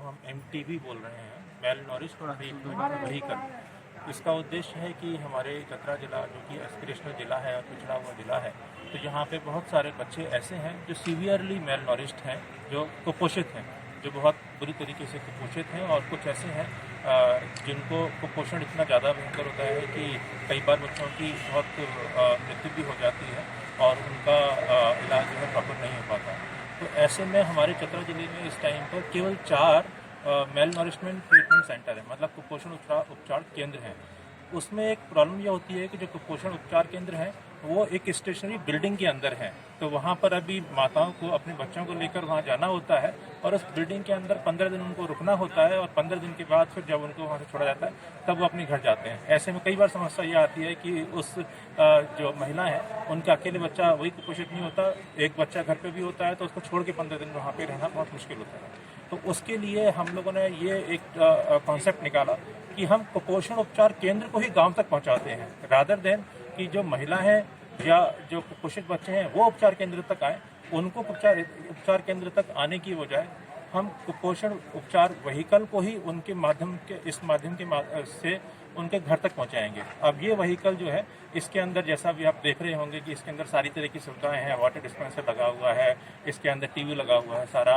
को हम MTV बोल रहे हैं, मेल नॉरिश्ड व्हीकल। इसका उद्देश्य है कि हमारे चतरा जिला जो कि एस्पिरेशनल जिला है और पिछड़ा हुआ जिला है, तो यहाँ पे बहुत सारे बच्चे ऐसे हैं जो सीवियरली मेल नॉरिश्ड हैं, जो कुपोषित हैं, जो बहुत बुरी तरीके से कुपोषित हैं, और कुछ ऐसे हैं जिनको कुपोषण इतना ज़्यादा भयंकर होता है कि कई बार बच्चों की बहुत मृत्यु भी हो जाती है और उनका इलाज जो है प्रॉपर नहीं हो पाता। तो ऐसे में हमारे चतरा जिले में इस टाइम पर केवल 4 मेल नरिशमेंट ट्रीटमेंट सेंटर है, मतलब कुपोषण उपचार केंद्र हैं। उसमें एक प्रॉब्लम यह होती है कि जो कुपोषण उपचार केंद्र हैं वो एक स्टेशनरी बिल्डिंग के अंदर है, तो वहाँ पर अभी माताओं को अपने बच्चों को लेकर वहाँ जाना होता है और उस बिल्डिंग के अंदर 15 दिन उनको रुकना होता है, और 15 दिन के बाद फिर जब उनको वहाँ से छोड़ा जाता है तब वो अपने घर जाते हैं। ऐसे में कई बार समस्या ये आती है कि उस जो महिला है उनका अकेले बच्चा वही कुपोषित नहीं होता, एक बच्चा घर पर भी होता है, तो उसको छोड़ के 15 दिन वहाँ पर रहना बहुत मुश्किल होता है। तो उसके लिए हम लोगों ने ये एक कॉन्सेप्ट निकाला कि हम कुपोषण उपचार केंद्र को ही गांव तक पहुंचाते हैं, रादर देन कि जो महिला है या जो कुपोषित बच्चे हैं वो उपचार केंद्र तक आए। उनको उपचार केंद्र तक आने की बजाय हम कुपोषण उपचार व्हीकल को ही उनके माध्यम से उनके घर तक पहुंचाएंगे। अब ये व्हीकल जो है, इसके अंदर जैसा भी आप देख रहे होंगे कि इसके अंदर सारी तरह की सुविधाएं हैं, वाटर डिस्पेंसर लगा हुआ है, इसके अंदर टीवी लगा हुआ है सारा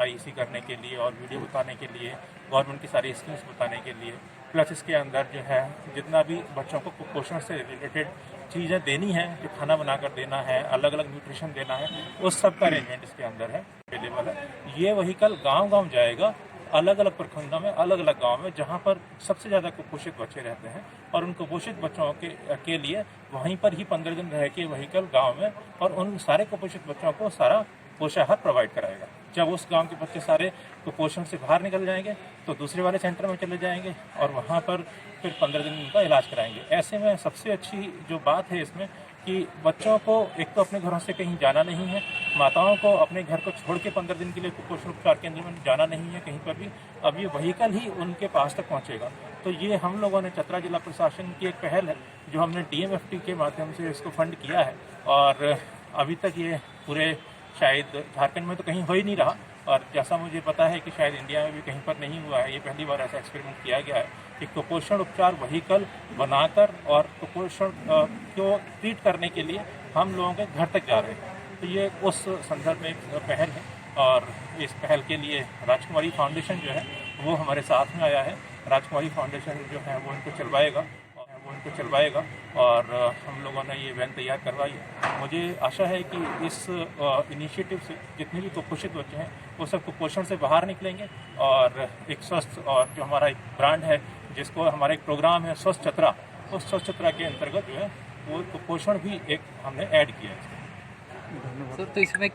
IEC करने के लिए और वीडियो बताने के लिए, गवर्नमेंट की सारी स्कीम्स बताने के लिए, प्लस इसके अंदर जो है जितना भी बच्चों को कुपोषण से रिलेटेड चीज़ें देनी है, जो खाना बनाकर देना है, अलग अलग न्यूट्रिशन देना है, उस सब का अरेंजमेंट इसके अंदर है, अवेलेबल है। ये व्हीकल गांव-गांव जाएगा, अलग अलग प्रखंडों में, अलग अलग गांव में जहां पर सबसे ज़्यादा कुपोषित बच्चे रहते हैं, और उन कुपोषित बच्चों के लिए वहीं पर ही 15 दिन रह के व्हीकल गाँव में और उन सारे कुपोषित बच्चों को सारा पोषाहार प्रोवाइड कराएगा। जब उस गांव के बच्चे सारे कुपोषण से बाहर निकल जाएंगे तो दूसरे वाले सेंटर में चले जाएंगे और वहां पर फिर 15 दिन उनका इलाज कराएंगे। ऐसे में सबसे अच्छी जो बात है इसमें कि बच्चों को एक तो अपने घरों से कहीं जाना नहीं है, माताओं को अपने घर को छोड़ के 15 दिन के लिए कुपोषण उपचार केंद्र में जाना नहीं है कहीं पर भी। अब ये व्हीकल ही उनके पास तक पहुंचेगा। तो ये हम लोगों ने चतरा जिला प्रशासन की एक पहल है जो हमने DMFT के माध्यम से इसको फंड किया है, और अभी तक ये पूरे शायद झारखंड में तो कहीं हो ही नहीं रहा, और जैसा मुझे पता है कि शायद इंडिया में भी कहीं पर नहीं हुआ है। ये पहली बार ऐसा एक्सपेरिमेंट किया गया है कि कुपोषण उपचार व्हीकल बनाकर और कुपोषण को ट्रीट करने के लिए हम लोगों के घर तक जा रहे हैं। तो ये उस संदर्भ में एक पहल है, और इस पहल के लिए राजकुमारी फाउंडेशन जो है वो हमारे साथ में आया है। राजकुमारी फाउंडेशन जो है वो इनको चलवाएगा और हम लोगों ने ये वैन तैयार करवाई है। मुझे आशा है कि इस इनिशिएटिव से जितने भी कुपोषित बच्चे हैं वो सब कुपोषण से बाहर निकलेंगे, और एक स्वस्थ, और जो हमारा एक ब्रांड है जिसको हमारा एक प्रोग्राम है स्वस्थ चतरा, उस स्वस्थ चतरा के अंतर्गत जो है वो कुपोषण भी एक हमने ऐड किया है। सर, तो इसमें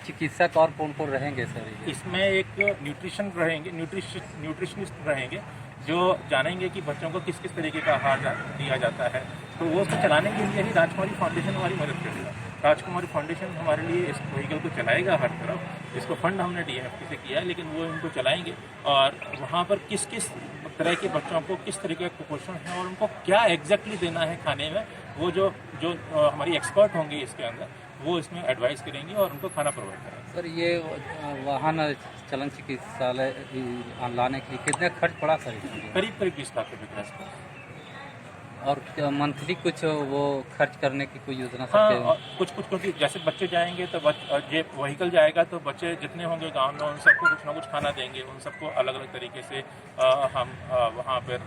चिकित्सक और कौन कौन रहेंगे सर? इसमें एक न्यूट्रिशनिस्ट रहेंगे जो जानेंगे कि बच्चों को किस किस तरीके का आहार दिया जाता है। तो वो उसको चलाने के लिए ही राजकुमारी फाउंडेशन हमारी मदद करेगा। राजकुमारी फाउंडेशन हमारे लिए इस व्हीकल को चलाएगा हर तरफ। इसको फंड हमने DMFT से किया है, लेकिन वो इनको चलाएंगे, और वहाँ पर किस किस तरह के बच्चों को किस तरीके का कुपोषण है और उनको क्या एग्जैक्टली देना है खाने में, वो जो हमारी एक्सपर्ट होंगे इसके अंदर, वो इसमें एडवाइस करेंगी और उनको खाना प्रोवाइड करेंगे। सर, ये वाहन चलन चिकित्सालय लाने के लिए कितना खर्च पड़ा सर? करीब 20 लाख रुपये का इसका। और मंथली कुछ वो खर्च करने की कोई योजना? हाँ, कुछ क्योंकि जैसे बच्चे जाएंगे तो ये व्हीकल जाएगा तो बच्चे जितने होंगे गांव में उन सबको कुछ ना कुछ खाना देंगे, उन सबको अलग अलग तरीके से हम वहाँ पर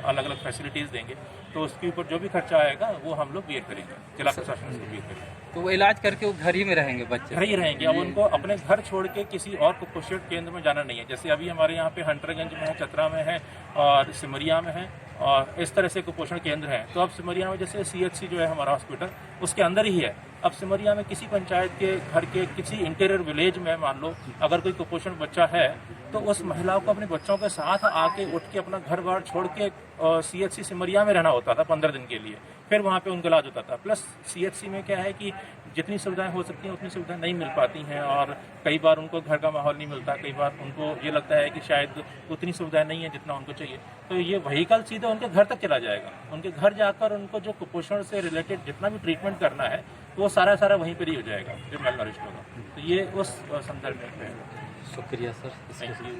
अलग अलग फैसिलिटीज़ देंगे। तो उसके ऊपर जो भी खर्चा आएगा वो हम लोग बियर करेंगे, जिला प्रशासन से बियर करेंगे। तो वो इलाज करके वो घर ही में रहेंगे बच्चे? घर ही रहेंगे। अब उनको अपने घर छोड़ के किसी और कुपोषण केंद्र में जाना नहीं है। जैसे अभी हमारे यहाँ पे हंटरगंज में है, चतरा में है और सिमरिया में है, और इस तरह से कुपोषण केंद्र हैं। तो अब सिमरिया में जैसे CHC जो है हमारा हॉस्पिटल, उसके अंदर ही है। अब सिमरिया में किसी पंचायत के घर के किसी इंटीरियर विलेज में मान लो अगर कोई कुपोषण बच्चा है, तो उस महिला को अपने बच्चों के साथ आके उठ के अपना घर बार छोड़ के CHC सिमरिया में रहना होता था 15 दिन के लिए, फिर वहाँ पे उनका इलाज होता था। प्लस CHC में क्या है कि जितनी सुविधाएं हो सकती हैं उतनी सुविधाएं नहीं मिल पाती हैं, और कई बार उनको घर का माहौल नहीं मिलता, कई बार उनको ये लगता है कि शायद उतनी सुविधाएं नहीं है जितना उनको चाहिए। तो ये व्हीकल सीधे उनके घर तक चला जाएगा। उनके घर जाकर उनको जो कुपोषण से रिलेटेड जितना भी ट्रीटमेंट करना है वो सारा वहीं पर ही हो जाएगा जो मेल नरिश्ड होगा। तो ये उस संदर्भ में है। शुक्रिया सर। Thank you.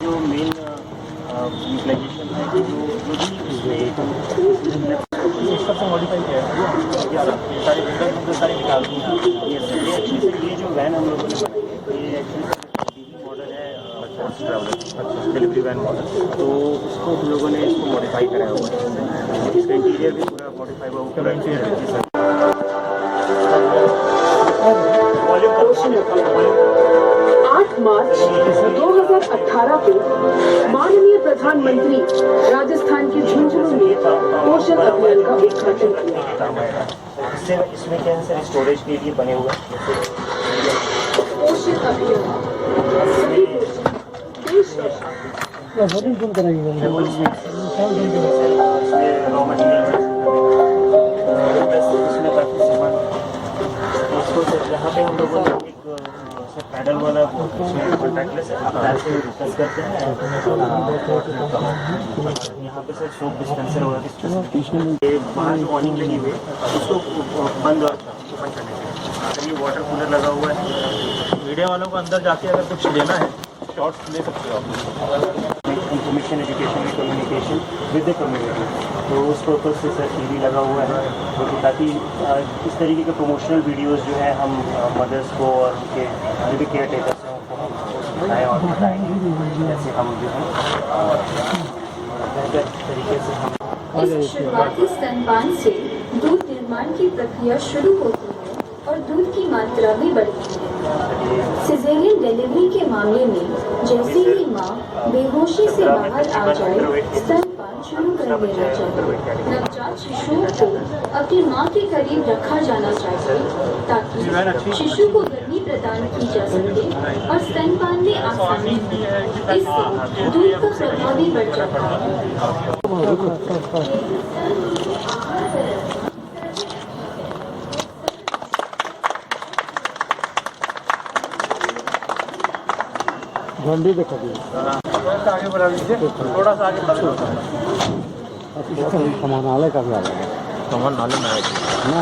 जो मेन यूटिलाइजेशन है कि जो भी इसमें सबको मॉडिफाई किया है ये सारी विंडोज सारी निकाल दी हैं। ये एक्चुअली सर ये जो वैन हम लोगों ने बनाई है ये एक्चुअली मॉडल है first traveller delivery van model, तो उसको हम लोगों ने इसको मॉडिफाई कराया हुआ है। इसका इंटीरियर भी पूरा मॉडिफाई हुआ पूरा इंटीरियर है सर। 8 मार्च 2018 को माननीय प्रधानमंत्री राजस्थान के झुंझुनू में पोषण अभियान का उद्घाटन किया। इसमें क्या है सर, स्टोरेज के लिए बने हुए पोषण अभियान सभी देश में रॉ मटेरियल इसमें काफ़ी सामान इसको सर यहाँ पे हम लोगों ने एक सर पैडल वाला कॉन्टैक्टलेस डिस्कस करते हैं। यहाँ पे सर सोप डिस्पेंसर होगा ये बाहर जो ऑनिंग लगी हुई है उसको बंद और ओपन करने के लिए अगर ये वाटर कूलर लगा हुआ है। मीडिया वालों को अंदर जाके अगर कुछ लेना है शॉर्ट्स ले सकते हो आप information education and communication with the community, तो उस पर्पज से सर टीवी लगा हुआ है तो ताकि इस तरीके के प्रमोशनल वीडियोस जो है हम मदर्स को और उनके जो भी केयर टेकर्स हैं उनको हम दिखाएँ और बताएँगे जैसे हम जो है बेहतर तरीके से हम इस शुरुआती स्तनपान से दूध निर्माण की प्रक्रिया शुरू होती है और दूध की मात्रा भी बढ़ती है। सिजेरियन डिलीवरी के मामले में जैसे ही मां बेहोशी से बाहर आ जाए स्तनपान शुरू कर देना चाहिए। नवजात शिशुओं को अपनी मां के करीब रखा जाना चाहिए ताकि शिशु को गर्मी प्रदान की जा सके और स्तनपान में आसानी हो। इससे दूध का प्रभाव भी बढ़ जाता है। झंडी देखो आगे बढ़ा लीजिए, थोड़ा सा आगे बढ़ा समानालय का भी आ रहा है सामान नाले में आएगा ना।